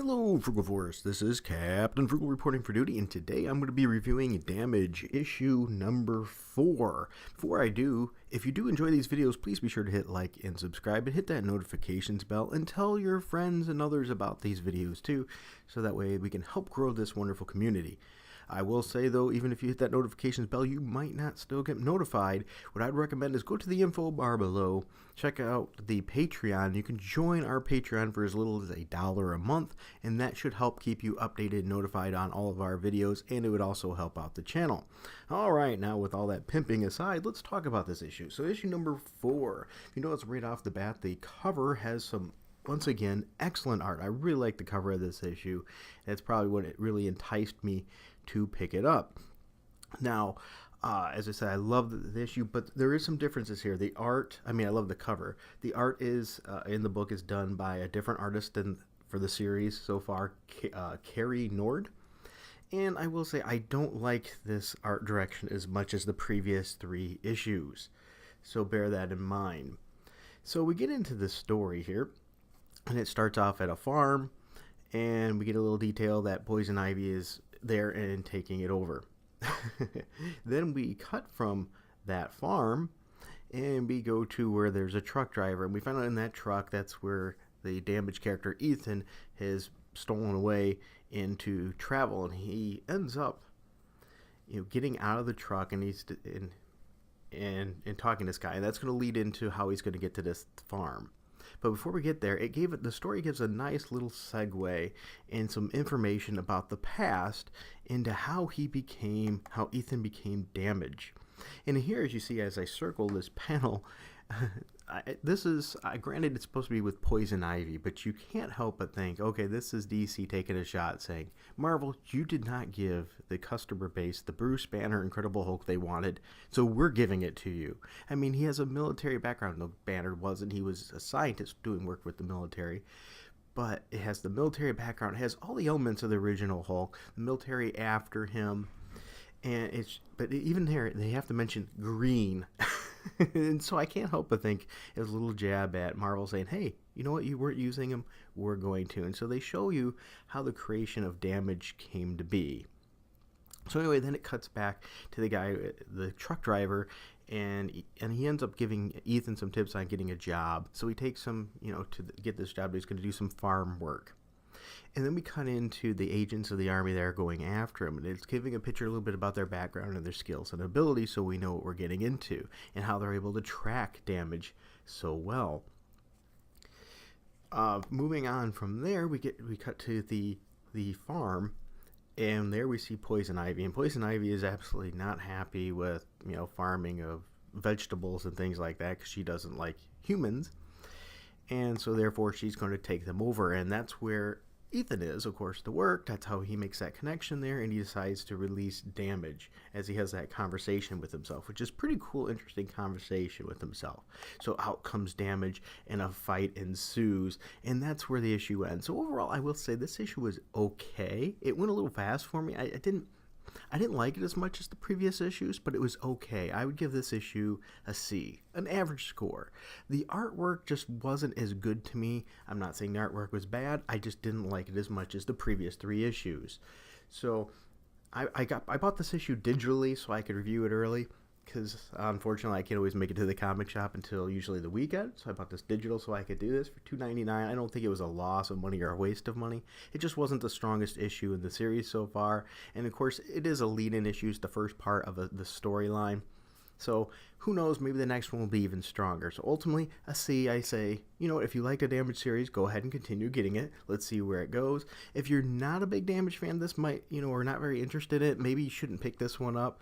Hello, Frugal Force. This is Captain Frugal reporting for duty, and today I'm going to be reviewing Damage issue number 4. Before I do, if you do enjoy these videos, please be sure to hit like and subscribe and hit that notifications bell and tell your friends and others about these videos too, so that way we can help grow this wonderful community. I will say though, even if you hit that notifications bell, you might not still get notified. What I'd recommend is go to the info bar below, check out the Patreon. You can join our Patreon for as little as $1 a month, and that should help keep you updated and notified on all of our videos, and it would also help out the channel. Alright, now with all that pimping aside, let's talk about this issue. So issue number 4, you notice right off the bat, the cover has some, once again, excellent art. I really like the cover of this issue. That's probably what it really enticed me to pick it up. Now, as I said, I love the issue, but there is some differences here. The art, I love the cover. The art is in the book is done by a different artist than for the series so far, Cary Nord. And I will say I don't like this art direction as much as the previous 3 issues. So bear that in mind. So we get into the story here, and it starts off at a farm, and we get a little detail that Poison Ivy is there and taking it over. Then we cut from that farm and we go to where there's a truck driver, and we find out in that truck that's where the Damage character Ethan has stolen away into travel, and he ends up getting out of the truck, and he's and talking to this guy, and that's going to lead into how he's going to get to this farm. But before we get there, the story gives a nice little segue and some information about the past into how Ethan became Damage. And here, as you see, as I circle this panel, this is, granted it's supposed to be with Poison Ivy, but you can't help but think, okay, this is DC taking a shot saying, Marvel, you did not give the customer base the Bruce Banner Incredible Hulk they wanted, so we're giving it to you. I mean, he has a military background. No, Banner wasn't. He was a scientist doing work with the military. But it has the military background. It has all the elements of the original Hulk, the military after him. And but even there, they have to mention green. And so I can't help but think it was a little jab at Marvel saying, hey, you know what, you weren't using them, we're going to. And so they show you how the creation of Damage came to be. So anyway, then it cuts back to the guy, the truck driver, and he ends up giving Ethan some tips on getting a job. So he takes him, to get this job, he's going to do some farm work. And then we cut into the agents of the army that are going after him, and it's giving a picture a little bit about their background and their skills and abilities, so we know what we're getting into and how they're able to track Damage so well. Moving on from there, we cut to the farm, and there we see Poison Ivy, and Poison Ivy is absolutely not happy with farming of vegetables and things like that, because she doesn't like humans, and so therefore she's going to take them over, and that's where Ethan is, of course, to work. That's how he makes that connection there, and he decides to release Damage as he has that conversation with himself, which is pretty cool, interesting conversation with himself. So out comes Damage, and a fight ensues, and that's where the issue ends. So overall, I will say this issue was okay. It went a little fast for me. I didn't like it as much as the previous issues, but it was okay. I would give this issue a C, an average score. The artwork just wasn't as good to me. I'm not saying the artwork was bad. I just didn't like it as much as the previous 3 issues. So I bought this issue digitally so I could review it early, because unfortunately I can't always make it to the comic shop until usually the weekend, so I bought this digital so I could do this for $2.99. I don't think it was a loss of money or a waste of money. It just wasn't the strongest issue in the series so far, and of course it is a lead-in issue, it's the first part of the storyline. So who knows, maybe the next one will be even stronger. So ultimately, a C. I say, if you like the Damage series, go ahead and continue getting it. Let's see where it goes. If you're not a big Damage fan, this might, or not very interested in it, maybe you shouldn't pick this one up.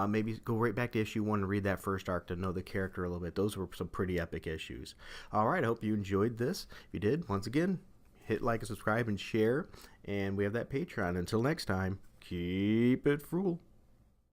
Maybe go right back to issue 1 and read that first arc to know the character a little bit. Those were some pretty epic issues. All right, I hope you enjoyed this. If you did, once again, hit like and subscribe and share. And we have that Patreon. Until next time, keep it frugal.